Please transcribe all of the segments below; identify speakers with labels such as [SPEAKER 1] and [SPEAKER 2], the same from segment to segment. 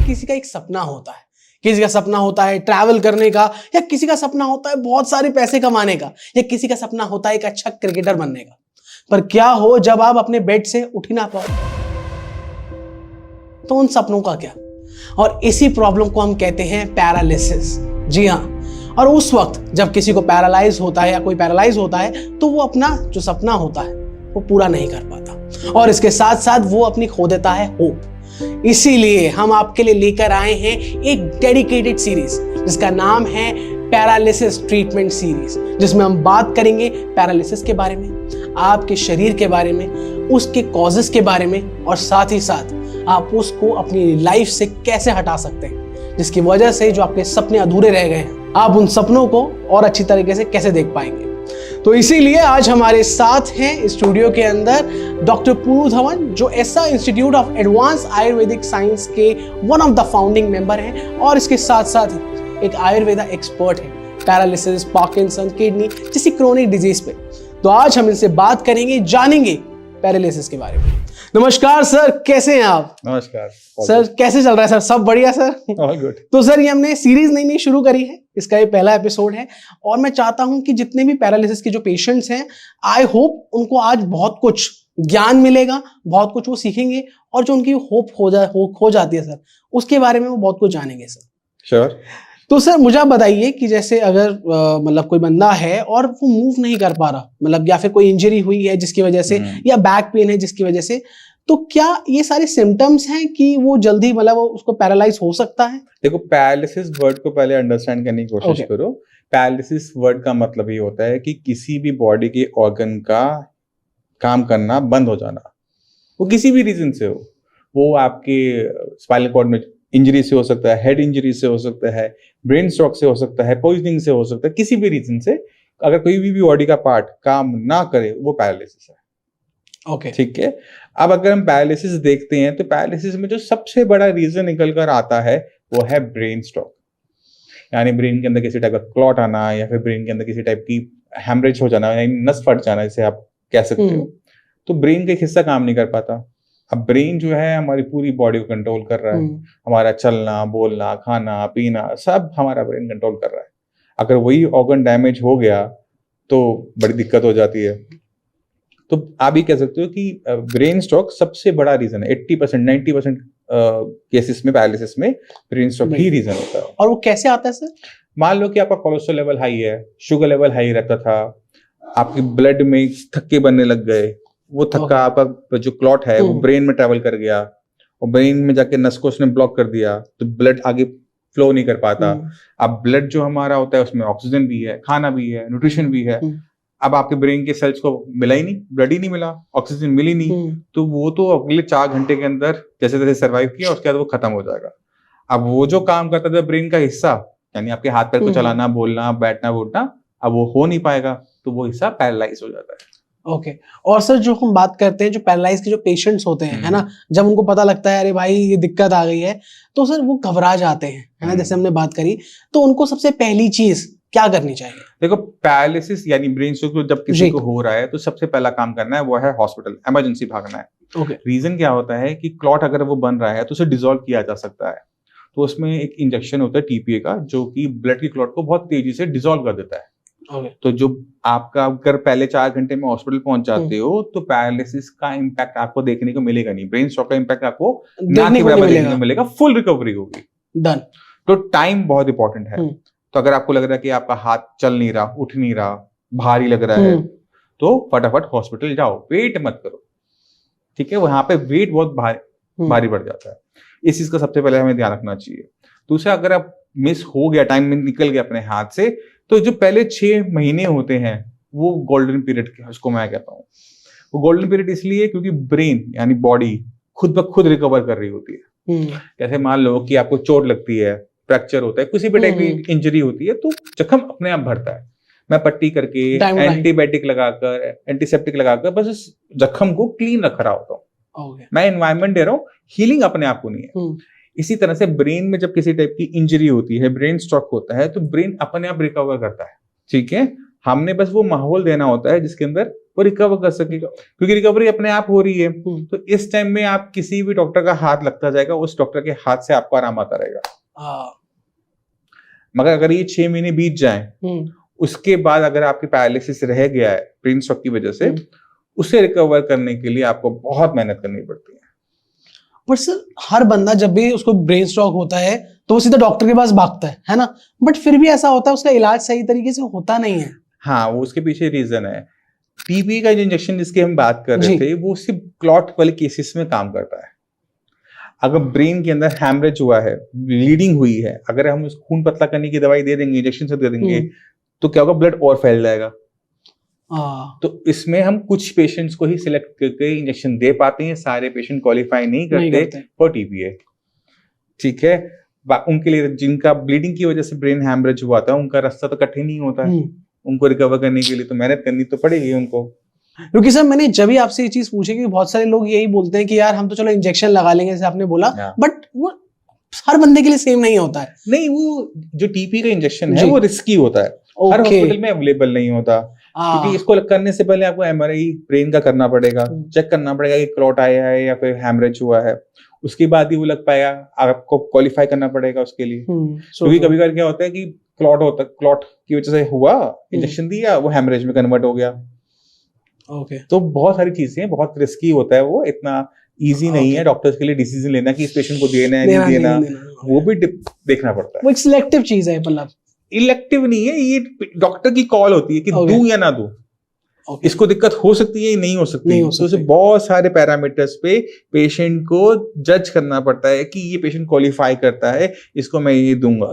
[SPEAKER 1] किसी का एक सपना होता है, किसी का सपना होता है ट्रैवल करने का, या किसी का सपना होता है बहुत सारे पैसे कमाने का, या किसी का सपना होता है एक अच्छा क्रिकेटर बनने का। पर क्या हो जब आप अपने बेड से उठ ही ना पाओ, तो उन सपनों का क्या? और इसी प्रॉब्लम को हम कहते हैं पैरालिसिस। जी हाँ, और उस वक्त जब किसी को पैरालाइज होता है या कोई पैरालाइज होता है तो वो अपना जो सपना होता है वो पूरा नहीं कर पाता, और इसके साथ साथ वो अपनी खो देता है होप। इसीलिए हम आपके लिए लेकर आए हैं एक डेडिकेटेड सीरीज जिसका नाम है पैरालिसिस ट्रीटमेंट सीरीज, जिसमें हम बात करेंगे पैरालिसिस के बारे में, आपके शरीर के बारे में, उसके कॉजेस के बारे में, और साथ ही साथ आप उसको अपनी लाइफ से कैसे हटा सकते हैं, जिसकी वजह से जो आपके सपने अधूरे रह गए हैं आप उन सपनों को और अच्छी तरीके से कैसे देख पाएंगे। तो इसीलिए आज हमारे साथ हैं स्टूडियो के अंदर डॉक्टर पूरू धवन, जो एसा institute of advance ayurvedic science के one of the founding member हैं, और इसके साथ साथ ही एक आयुर्वेदा एक्सपर्ट है पैरालिसिस, पार्किंसन, किडनी जैसी क्रोनिक डिजीज पे। तो आज हम इनसे बात करेंगे, जानेंगे पैरालिसिस के बारे में। नमस्कार सर, कैसे हैं आप?
[SPEAKER 2] नमस्कार
[SPEAKER 1] सर, कैसे चल रहा है सर? सब बढ़िया सर?
[SPEAKER 2] All good.
[SPEAKER 1] तो सर, ये हमने सीरीज नई शुरू करी है, इसका ये पहला एपिसोड है, और मैं चाहता हूं कि जितने भी पैरालिसिस के जो पेशेंट्स हैं, आई होप उनको आज बहुत कुछ ज्ञान मिलेगा, बहुत कुछ वो सीखेंगे, और जो उनकी होप खो जाती है सर, उसके बारे में वो बहुत कुछ जानेंगे सर।
[SPEAKER 2] श्योर।
[SPEAKER 1] तो सर मुझे आप बताइए कि जैसे अगर मतलब कोई बंदा है और वो मूव नहीं कर पा रहा, मतलब या फिर कोई इंजरी हुई है जिसकी वजह से, या बैक पेन है जिसकी वजह से, तो क्या ये सारे सिम्टम्स हैं कि वो जल्दी मतलब उसको पैरालाइज हो सकता है?
[SPEAKER 2] देखो, पैरालिसिस वर्ड को पहले अंडरस्टैंड करने की कोशिश करो। पैरालिसिस वर्ड का मतलब ये होता है कि किसी भी बॉडी के ऑर्गन का काम करना बंद हो जाना, वो किसी भी रीजन से हो। वो आपके स्पाइनल कॉर्ड में इंजरी से हो सकता है, हेड इंजरी से हो सकता है, ब्रेन स्ट्रोक से हो सकता है, पॉइजनिंग से हो सकता है, किसी भी रीजन से अगर कोई भी बॉडी का पार्ट काम ना करे वो पैरालिसिस है।
[SPEAKER 1] ओके,
[SPEAKER 2] ठीक है। अब अगर हम पैरालिसिस देखते हैं तो पैरालिसिस में जो सबसे बड़ा रीजन निकल कर आता है वो है ब्रेन स्ट्रोक, यानी ब्रेन के अंदर किसी टाइप का क्लॉट आना, या फिर ब्रेन के अंदर किसी टाइप की हेमरेज हो जाना, यानी नस फट जाना, जिसे आप कह सकते हो। तो ब्रेन का एक हिस्सा काम नहीं कर पाता। अब ब्रेन जो है हमारी पूरी बॉडी को कंट्रोल कर रहा है, हमारा चलना, बोलना, खाना, पीना, सब हमारा ब्रेन कंट्रोल कर रहा है। अगर वही ऑर्गन डैमेज हो गया तो बड़ी दिक्कत हो जाती है। तो आप ये कह सकते हो कि ब्रेन स्ट्रोक सबसे बड़ा रीजन है। 80% 90% केसेस में पैरालिसिस में ब्रेन स्ट्रोक ही रीजन होता है।
[SPEAKER 1] और वो कैसे आता है सर?
[SPEAKER 2] मान लो कि आपका कोलेस्ट्रॉल लेवल हाई है, शुगर लेवल हाई रहता था, आपके ब्लड में थक्के बनने लग गए, वो थक्का आपका जो क्लॉट है वो ब्रेन में ट्रेवल कर गया, और ब्रेन में जाके नस को उसने ब्लॉक कर दिया, तो ब्लड आगे फ्लो नहीं कर पाता। अब ब्लड जो हमारा होता है उसमें ऑक्सीजन भी है, खाना भी है, न्यूट्रिशन भी है। अब आपके ब्रेन के सेल्स को मिला ही नहीं, ब्लड ही नहीं मिला, ऑक्सीजन मिली नहीं, तो वो तो अगले 4 घंटे के अंदर जैसे तैसे सर्वाइव किया, उसके बाद वो खत्म हो जाएगा। अब वो जो काम करता था ब्रेन का हिस्सा, यानी आपके हाथ पैर को चलाना, बोलना, बैठना, उठना, अब वो हो नहीं पाएगा, तो वो हिस्सा पैरालाइज हो जाता है।
[SPEAKER 1] ओके। और सर, जो हम बात करते हैं जो पैरालाइज के जो पेशेंट्स होते हैं, है ना, जब उनको पता लगता है अरे भाई ये दिक्कत आ गई है, तो सर वो घबरा जाते हैं, है ना, जैसे हमने बात करी, तो उनको सबसे पहली चीज क्या करनी चाहिए?
[SPEAKER 2] देखो, पैरालिसिस यानी ब्रेन स्ट्रोक जब किसी को हो रहा है तो सबसे पहला काम करना है वो है हॉस्पिटल, इमरजेंसी भागना है। रीजन क्या होता है कि क्लॉट अगर वो बन रहा है तो उसे डिसॉल्व किया जा सकता है। तो उसमें एक इंजेक्शन होता है टीपीए का, जो कि ब्लड की क्लॉट को बहुत तेजी से डिसॉल्व कर देता है। तो जो आपका अगर पहले 4 घंटे में हॉस्पिटल पहुंच जाते हो तो पैरालिसिस का इम्पैक्ट आपको देखने को मिलेगा नहीं, ब्रेन स्ट्रोक का इम्पैक्ट आपको ना के बराबर देखने को मिलेगा, फुल रिकवरी होगी।
[SPEAKER 1] डन।
[SPEAKER 2] तो टाइम बहुत इंपॉर्टेंट है। तो अगर आपको लग रहा है कि आपका हाथ चल नहीं रहा, उठ नहीं रहा, भारी लग रहा है, तो फटाफट हॉस्पिटल जाओ, वेट मत करो। ठीक है, वहां पे वेट बहुत भारी बढ़ जाता है। इस चीज का सबसे पहले हमें ध्यान रखना चाहिए। दूसरा, अगर आप मिस हो गया, टाइम में निकल गया अपने हाथ से, तो जो पहले 6 महीने होते हैं वो गोल्डन पीरियड, उसको मैं कहता हूँ। वो गोल्डन पीरियड इसलिए क्योंकि ब्रेन यानी बॉडी खुद ब खुद रिकवर कर रही होती है। जैसे मान लो कि आपको चोट लगती है, फ्रैक्चर होता है, किसी भी टाइप की इंजरी होती है, तो जख्म अपने आप भरता है। मैं पट्टी करके, एंटीबायोटिक लगाकर, एंटीसेप्टिक लगाकर बस उस जख्म को क्लीन रख रहा होता हूँ। मैं एनवायरमेंट दे रहा हूँ, हीलिंग अपने आप को नहीं है। इसी तरह से ब्रेन में जब किसी टाइप की इंजरी होती है, ब्रेन स्ट्रोक होता है, तो ब्रेन अपने आप रिकवर करता है। ठीक है, हमने बस वो माहौल देना होता है जिसके अंदर वो रिकवर कर सके, क्योंकि रिकवरी अपने आप हो रही है। तो इस टाइम में आप किसी भी डॉक्टर का हाथ लगता जाएगा, उस डॉक्टर के हाथ से आपको आराम आता रहेगा। मगर अगर ये 6 महीने बीत जाएं, उसके बाद अगर आपकी पैरालिसिस रह गया है ब्रेन स्ट्रोक की वजह से, उसे रिकवर करने के लिए आपको बहुत मेहनत करनी पड़ती है।
[SPEAKER 1] पर सर हर बंदा जब भी उसको ब्रेन स्ट्रोक होता है तो वो सीधा डॉक्टर के पास भागता है ना, बट फिर भी ऐसा होता है उसका इलाज सही तरीके से होता नहीं है।
[SPEAKER 2] हाँ, वो उसके पीछे रीजन है। टीबी का जो इंजेक्शन जिसकी हम बात कर रहे थे, वो सिर्फ क्लॉट वाले केसेस में काम करता है। अगर ब्रेन के अंदर हैमरेज हुआ है, ब्लीडिंग हुई है, अगर हम उस खून पतला करने की दवाई दे देंगे, इंजेक्शन से दे देंगे, तो क्या होगा, ब्लड और फैल जाएगा। तो इसमें हम कुछ पेशेंट्स को ही सिलेक्ट करके इंजेक्शन दे पाते हैं, सारे पेशेंट क्वालिफाई नहीं करते फॉर टीबीए। ठीक है, उनके लिए जिनका ब्लीडिंग की वजह से ब्रेन हैमरेज हुआ था, उनका रास्ता तो कठिन ही होता है। उनको रिकवर करने के लिए तो मेहनत करनी तो पड़ेगी उनको।
[SPEAKER 1] क्योंकि सर मैंने जब भी आपसे ये चीज पूछी कि बहुत सारे लोग यही बोलते हैं कि यार हम तो चलो इंजेक्शन लगा लेंगे जैसे आपने बोला, बट वो हर बंदे के लिए सेम नहीं होता है।
[SPEAKER 2] नहीं, वो जो टीपी का इंजेक्शन है वो रिस्की होता है, हर हॉस्पिटल में अवेलेबल नहीं होता, क्योंकि इसको करने से पहले आपको एमआरआई ब्रेन का करना पड़ेगा, चेक करना पड़ेगा कि क्लॉट आया है या फिर हैमरेज हुआ है, उसके बाद ही वो लग पाएगा। आपको क्वालिफाई करना पड़ेगा उसके लिए, क्योंकि कभी कभी क्या होता है कि क्लॉट की वजह से हुआ, इंजेक्शन दिया, वो हैमरेज में कन्वर्ट हो गया। तो बहुत सारी चीजें, बहुत रिस्की होता है, वो इतना इजी नहीं है डॉक्टर्स के लिए डिसीजन लेना कि इस पेशेंट को देना है नहीं देना, वो भी देखना पड़ता है।
[SPEAKER 1] वो एक सिलेक्टिव चीज है, मतलब
[SPEAKER 2] इलेक्टिव नहीं है, ये डॉक्टर की कॉल होती है कि दूं या ना दूं। इसको दिक्कत हो सकती है, नहीं हो सकती, तो उसे बहुत सारे पैरामीटर्स पे पेशेंट को जज करना पड़ता है कि ये पेशेंट क्वालिफाई करता है, इसको मैं ये दूंगा।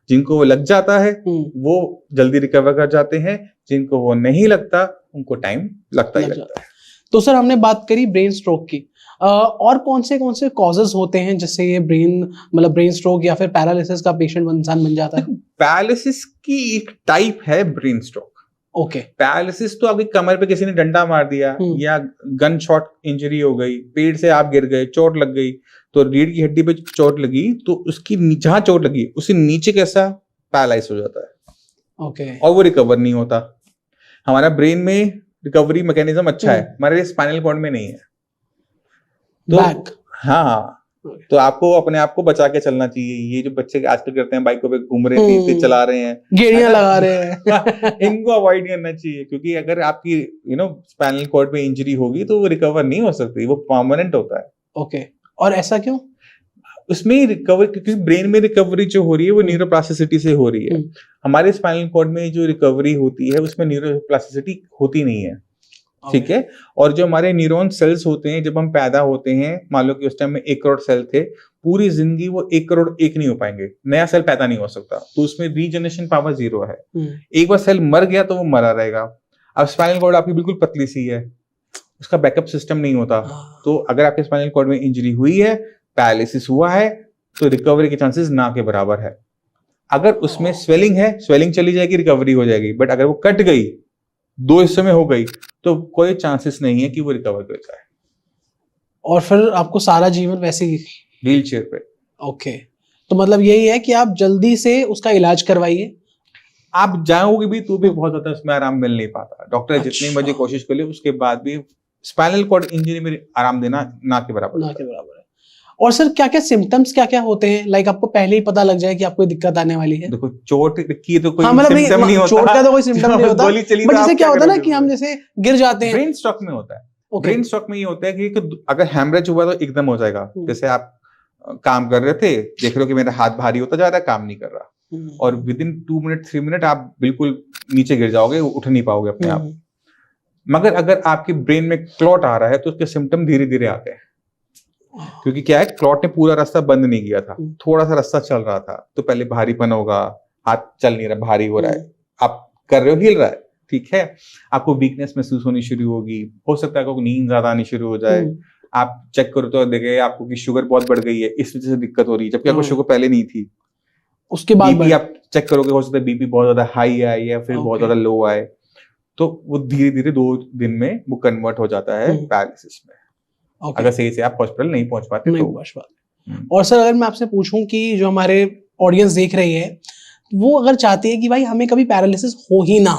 [SPEAKER 2] जिनको वो लग जाता है वो जल्दी रिकवर कर जाते हैं, जिनको वो नहीं लगता उनको टाइम लगता ही लगता है।
[SPEAKER 1] तो सर हमने बात करी ब्रेन स्ट्रोक की, और कौन से कॉजेज होते हैं जिससे ये ब्रेन स्ट्रोक या फिर पैरालिसिस का पेशेंट इंसान बन जाता है?
[SPEAKER 2] पैरालिसिस की एक टाइप है ब्रेन स्ट्रोक। पैरालिसिस तो आपकी कमर पे किसी ने डंडा मार दिया या गन शॉट इंजरी हो गई, पेड़ से आप गिर गए, चोट लग गई, तो रीढ़ की हड्डी पे चोट लगी, तो उसकी जहां चोट लगी उससे नीचे कैसा पैरालाइज हो जाता है। और वो रिकवर नहीं होता। हमारा ब्रेन में रिकवरी मैकेनिज्म अच्छा है, हमारे स्पाइनल कॉर्ड में नहीं है। तो हाँ, तो आपको अपने आप को बचा के चलना चाहिए। ये जो बच्चे आजकल करते हैं, बाइकों पे घूम रहे हैं, तेज चला रहे हैं,
[SPEAKER 1] गेड़ियां लगा रहे हैं
[SPEAKER 2] इनको अवॉइड करना चाहिए, क्योंकि अगर आपकी स्पाइनल कॉर्ड पे इंजरी होगी तो वो रिकवर नहीं हो सकती, वो परमानेंट होता है।
[SPEAKER 1] और ऐसा क्यों?
[SPEAKER 2] उसमें रिकवरी, क्योंकि ब्रेन में रिकवरी जो हो रही है वो न्यूरोप्लास्टिसिटी से हो रही है। हमारे स्पाइनल कॉर्ड में जो रिकवरी होती है उसमें न्यूरोप्लास्टिसिटी होती नहीं है। ठीक है, और जो हमारे न्यूरॉन सेल्स होते हैं, जब हम पैदा होते हैं, मान लो कि उस टाइम में 1 करोड़ सेल थे, पूरी जिंदगी वो 1 करोड़ 1 नहीं हो पाएंगे, नया सेल पैदा नहीं हो सकता, तो उसमें रीजनरेशन पावर 0 है। एक बार सेल मर गया तो वो मरा रहेगा। अब स्पाइनल कॉर्ड आपकी बिल्कुल पतली सी है, उसका बैकअप सिस्टम नहीं होता, तो अगर आपके स्पाइनल कॉर्ड में इंजरी हुई है, पैरालिसिस हुआ है, तो रिकवरी के चांसेस ना के बराबर है। अगर उसमें स्वेलिंग है, स्वेलिंग चली जाएगी, रिकवरी हो जाएगी, बट अगर वो कट गई, 2 हिस्सों में हो गई, तो कोई चांसेस नहीं है कि वो रिकवर कर जाए।
[SPEAKER 1] और फिर आपको सारा जीवन वैसे ही
[SPEAKER 2] व्हील चेयर पे।
[SPEAKER 1] तो मतलब यही है कि आप जल्दी से उसका इलाज करवाइए।
[SPEAKER 2] आप जाओगे भी तो भी बहुत ज्यादा उसमें आराम मिल नहीं पाता। डॉक्टर जितनी मर्जी कोशिश कर ले, उसके बाद भी स्पाइनल कॉर्ड इंजरी में आराम देना ना के बराबर है।
[SPEAKER 1] और सर क्या क्या सिम्टम्स क्या होते हैं, लाइक आपको पहले ही पता लग जाए कि आपको दिक्कत आने वाली है?
[SPEAKER 2] देखो, चोट की तो कोई
[SPEAKER 1] सिम्टम नहीं होता, चोट का तो कोई सिम्टम नहीं होता, बट जैसे क्या होता है ना कि हम जैसे गिर जाते हैं।
[SPEAKER 2] ब्रेन स्ट्रोक में होता है। ब्रेन स्ट्रोक में ये होता है कि अगर हैमरेज हुआ तो एकदम हो जाएगा। जैसे आप काम कर रहे थे, देख रहे हो कि मेरा हाथ भारी होता जा रहा है, काम नहीं कर रहा, और विद इन 2 मिनट 3 मिनट आप बिल्कुल नीचे गिर जाओगे, उठ नहीं पाओगे अपने आप। मगर अगर आपके ब्रेन में क्लॉट आ रहा है तो उसके सिम्टम धीरे धीरे आते हैं, क्योंकि क्या है, क्लॉट ने पूरा रास्ता बंद नहीं किया था, थोड़ा सा रास्ता चल रहा था, तो पहले भारीपन होगा, हाथ चल नहीं रहा, भारी हो रहा है, आप कर रहे हो, हिल रहा है, ठीक है, आपको वीकनेस महसूस होनी शुरू होगी, हो सकता है आपको नींद ज्यादा आनी शुरू हो जाए, आप चेक करो तो देखे आपको कि शुगर बहुत बढ़ गई है, इस वजह से दिक्कत हो रही है, जबकि आपको शुगर पहले नहीं थी।
[SPEAKER 1] उसके बाद
[SPEAKER 2] बीपी आप चेक करोगे, हो सकता है बीपी बहुत ज्यादा हाई आए या फिर बहुत ज्यादा लो आए, तो वो धीरे धीरे 2 दिन में वो कन्वर्ट हो जाता है पैरालिसिस में। अगर सही से आप हॉस्पिटल नहीं पहुंच पाते तो।
[SPEAKER 1] और सर अगर मैं आपसे पूछूं कि जो हमारे ऑडियंस देख रही है, वो अगर चाहती है कि भाई हमें कभी पैरालिसिस हो ही ना,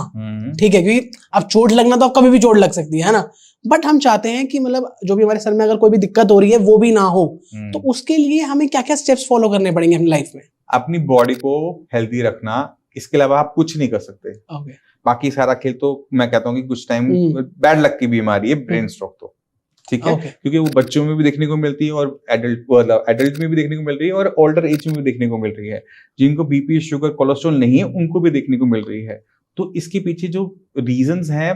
[SPEAKER 1] ठीक है, क्योंकि अब चोट लगना तो अब कभी भी चोट लग सकती है ना, बट हम चाहते हैं कि मतलब जो भी हमारे सर में अगर कोई भी दिक्कत हो रही है वो भी ना हो, तो उसके लिए हमें क्या क्या स्टेप्स फॉलो करने पड़ेंगे अपनी लाइफ में?
[SPEAKER 2] अपनी बॉडी को हेल्दी रखना, इसके अलावा आप कुछ नहीं कर सकते। बाकी सारा खेल तो मैं कहता हूँ कि कुछ टाइम बैड लक की बीमारी है ब्रेन स्ट्रोक, तो ठीक है, क्योंकि वो बच्चों में भी देखने को मिलती है और एडल्ट में भी देखने को मिल रही है और ओल्डर एज में भी देखने को मिल रही है। जिनको बीपी, शुगर, कोलेस्ट्रॉल नहीं है उनको भी देखने को मिल रही है। तो इसके पीछे जो रीजंस हैं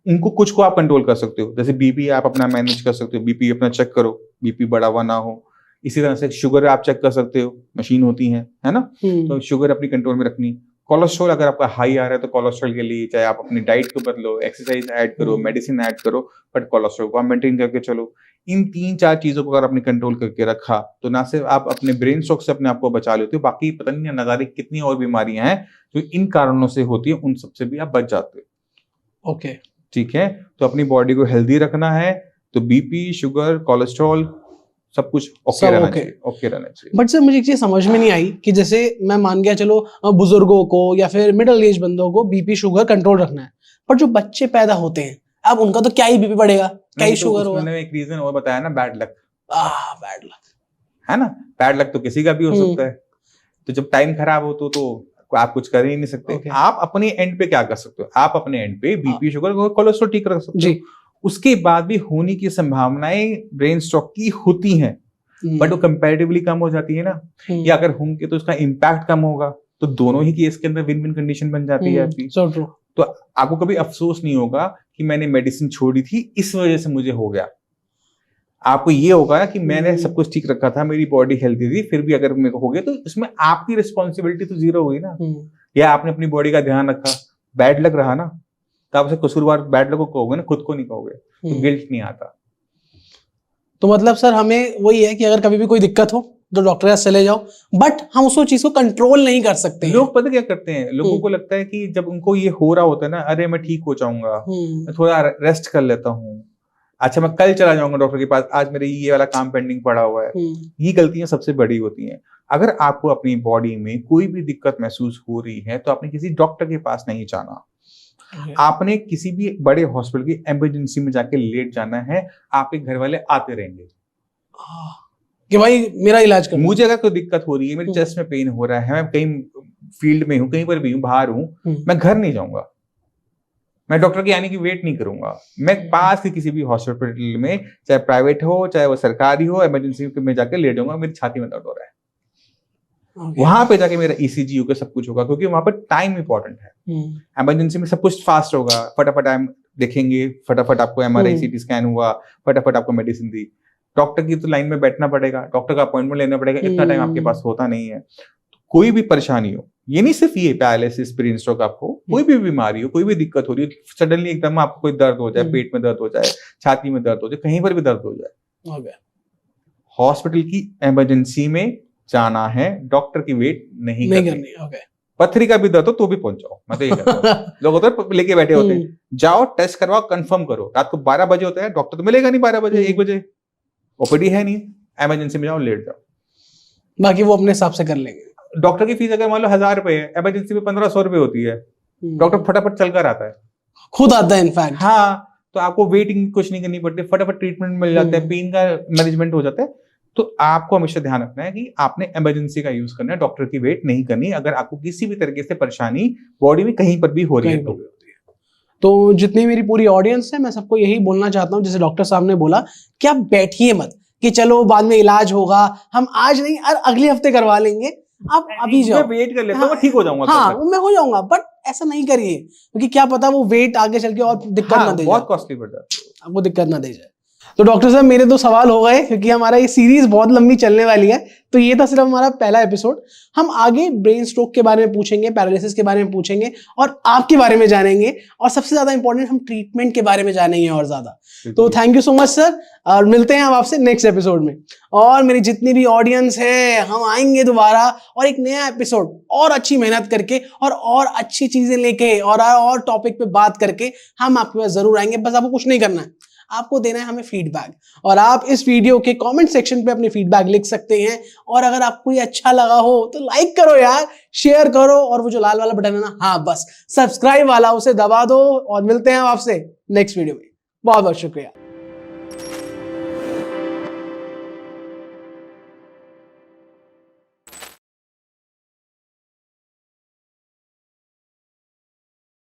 [SPEAKER 2] उनको कुछ को आप कंट्रोल कर सकते हो। जैसे बीपी आप अपना मैनेज कर सकते हो, बीपी अपना चेक करो, बीपी बढ़ा हुआ ना हो। इसी तरह से शुगर आप चेक कर सकते हो, मशीन होती है ना, तो शुगर अपनी कंट्रोल में रखनी। कोलेस्ट्रॉल अगर आपका हाई आ रहा है तो कोलेस्ट्रॉल के लिए चाहे आप अपनी डाइट को बदलो, एक्सरसाइज ऐड करो, मेडिसिन ऐड करो, बट कोलेस्ट्रॉल को आप मेंटेन करके चलो। इन 3-4 चीजों को अगर आपने कंट्रोल करके रखा तो ना सिर्फ आप अपने ब्रेन स्ट्रोक से अपने आप को बचा लेते हो, बाकी पता नहीं ना जाने कितनी और बीमारियां हैं जो इन कारणों से होती है, उन सबसे भी आप बच जाते हो।
[SPEAKER 1] ओके,
[SPEAKER 2] ठीक है, तो अपनी बॉडी को हेल्दी रखना है तो बीपी, शुगर, कोलेस्ट्रॉल सब कुछ ओके रहना चाहिए।
[SPEAKER 1] बट सर मुझे एक चीज समझ में नहीं आई कि जैसे मैं मान गया चलो बुजुर्गों को या फिर मिडिल एज बंदों को बीपी शुगर कंट्रोल रखना है, पर जो बच्चे पैदा होते हैं अब उनका तो क्या ही बीपी बढ़ेगा, क्या ही शुगर होगा।
[SPEAKER 2] मैंने एक रीजन और बताया ना, बैड लक।
[SPEAKER 1] बैड लक
[SPEAKER 2] है ना, बैड लक तो किसी का भी हो सकता है। तो जब टाइम खराब हो तो आप कुछ कर ही नहीं सकते। आप अपने एंड पे क्या कर सकते हो, आप अपने एंड पे बीपी, शुगर, कोलेस्ट्रॉल ठीक रख सकते हो। उसके बाद भी होने की संभावनाएं ब्रेन स्ट्रोक की होती हैं, बट वो कंपैरेटिवली कम हो जाती है ना, या अगर होंगे तो उसका इम्पैक्ट कम होगा। तो दोनों ही केस के अंदर विन विन कंडीशन बन जाती है आपकी। तो आपको कभी अफसोस नहीं होगा कि मैंने मेडिसिन छोड़ी थी इस वजह से मुझे हो गया। आपको ये होगा कि मैंने सब कुछ ठीक रखा था, मेरी बॉडी हेल्थी थी, फिर भी अगर मेरे को हो गया तो इसमें आपकी रिस्पॉन्सिबिलिटी तो जीरो हुई ना। या आपने अपनी बॉडी का ध्यान रखा, बैड लग रहा ना, तो आप उसे कसूरवार बैड लग को कहोगे ना, खुद को नहीं कहोगे, तो गिल्ट नहीं आता।
[SPEAKER 1] तो मतलब सर हमें वही है कि अगर कभी भी कोई दिक्कत हो तो डॉक्टर के पास चले जाओ, बट हम उस चीज को कंट्रोल नहीं कर सकते।
[SPEAKER 2] लोग पता क्या करते हैं, लोगों को लगता है कि जब उनको ये हो रहा होता है ना, अरे मैं ठीक हो जाऊंगा, मैं थोड़ा रेस्ट कर लेता हूँ, अच्छा मैं कल चला जाऊंगा डॉक्टर के पास, आज मेरे ये वाला काम पेंडिंग पड़ा हुआ है। ये गलतियां सबसे बड़ी होती हैं। अगर आपको अपनी बॉडी में कोई भी दिक्कत महसूस हो रही है तो आपने किसी डॉक्टर के पास नहीं जाना, आपने किसी भी बड़े हॉस्पिटल की इमरजेंसी में जाके लेट जाना है। आपके घर वाले आते रहेंगे
[SPEAKER 1] कि भाई मेरा इलाज कर।
[SPEAKER 2] मुझे अगर कोई दिक्कत हो रही है, मेरे चेस्ट में पेन हो रहा है, मैं कहीं फील्ड में हूँ, कहीं पर भी हूँ, बाहर हूँ, मैं घर नहीं जाऊंगा, मैं डॉक्टर के आने की वेट नहीं करूंगा। मैं पास के किसी भी हॉस्पिटल में, चाहे प्राइवेट हो चाहे वो सरकारी हो, इमरजेंसी में जाके लेट जाऊंगा, मेरी छाती में दर्द हो रहा है, वहां पे जाके मेरा ईसीजी होगा, सब कुछ होगा, क्योंकि वहां पर टाइम इंपॉर्टेंट है। इमरजेंसी में सब कुछ फास्ट होगा, फटाफट हम देखेंगे, फटाफट आपको एमआरआई सीटी स्कैन हुआ, फटाफट आपको मेडिसिन दी। डॉक्टर की तो लाइन में बैठना पड़ेगा, डॉक्टर का अपॉइंटमेंट लेना पड़ेगा, इतना टाइम आपके पास होता नहीं है। कोई भी परेशानी हो, ये नहीं सिर्फ ये पैरालिसिस, ब्रेन स्ट्रोक, आपको कोई भी बीमारी हो, कोई भी दिक्कत हो रही है, सडनली एकदम आपको कोई दर्द हो जाए, पेट में दर्द हो जाए, छाती में दर्द हो जाए, कहीं पर भी दर्द हो जाए, हॉस्पिटल की इमरजेंसी में जाना है, डॉक्टर की वेट नहीं करनी। पथरी का भी दर्द हो तो भी पहुंच जाओ, मैं तो ये कहता हूं। लोग तो लेके बैठे होते हैं, जाओ टेस्ट करवाओ, कंफर्म करो। रात को 12 बजे होता है, डॉक्टर तो मिलेगा नहीं 12 बजे, 1 बजे ओपीडी है नहीं, इमरजेंसी में जाओ, लेट जाओ,
[SPEAKER 1] बाकी वो अपने हिसाब से कर लेंगे।
[SPEAKER 2] डॉक्टर की फीस अगर मान लो 1000 रुपए है, इमरजेंसी में 1500 रुपए होती है, डॉक्टर फटाफट चलकर आता है,
[SPEAKER 1] खुद आता है इनफैक्ट।
[SPEAKER 2] हाँ, तो आपको वेटिंग कुछ नहीं करनी पड़ती, फटाफट ट्रीटमेंट मिल जाता है, पेन का मैनेजमेंट हो जाता है। तो आपको हमेशा ध्यान रखना है कि आपने इमरजेंसी का यूज करना है, डॉक्टर की वेट नहीं करनी। अगर आपको किसी भी तरीके से परेशानी बॉडी में कहीं पर भी हो रही है
[SPEAKER 1] तो जितनी मेरी पूरी ऑडियंस है, मैं सबको यही बोलना चाहता हूँ, जैसे डॉक्टर साहब ने बोला कि आप बैठिए मत कि चलो बाद में इलाज होगा, हम आज नहीं अगले हफ्ते करवा लेंगे, आप अभी जाओ,
[SPEAKER 2] वेट कर लेता हूं, मैं ठीक हो जाऊंगा।
[SPEAKER 1] हाँ, मैं हो जाऊंगा, बट ऐसा नहीं करिए, क्योंकि क्या पता वो वेट आगे चल के और दिक्कत ना दे जाए,
[SPEAKER 2] बहुत कॉस्टली पड़ जाता है,
[SPEAKER 1] आपको दिक्कत ना दे जाए। तो डॉक्टर साहब मेरे तो सवाल हो गए, क्योंकि हमारा ये सीरीज बहुत लंबी चलने वाली है। तो ये था सिर्फ हमारा पहला एपिसोड। हम आगे ब्रेन स्ट्रोक के बारे में पूछेंगे, पैरालिसिस के बारे में पूछेंगे, और आपके बारे में जानेंगे, और सबसे ज्यादा इंपॉर्टेंट हम ट्रीटमेंट के बारे में जानेंगे और ज्यादा। तो thank you so much sir, और मिलते हैं हम आपसे नेक्स्ट एपिसोड में। और मेरी जितनी भी ऑडियंस है, हम आएंगे दोबारा और एक नया एपिसोड और अच्छी मेहनत करके और अच्छी चीजें लेके और टॉपिक पे बात करके हम आपके पास जरूर आएंगे। बस आपको कुछ नहीं करना है, आपको देना है हमें फीडबैक, और आप इस वीडियो के कमेंट सेक्शन पे अपनी फीडबैक लिख सकते हैं। और अगर आपको ये अच्छा लगा हो तो लाइक करो यार, शेयर करो, और वो जो लाल वाला बटन है ना, हाँ बस सब्सक्राइब वाला, उसे दबा दो। और मिलते हैं आपसे नेक्स्ट वीडियो में। बहुत बहुत शुक्रिया।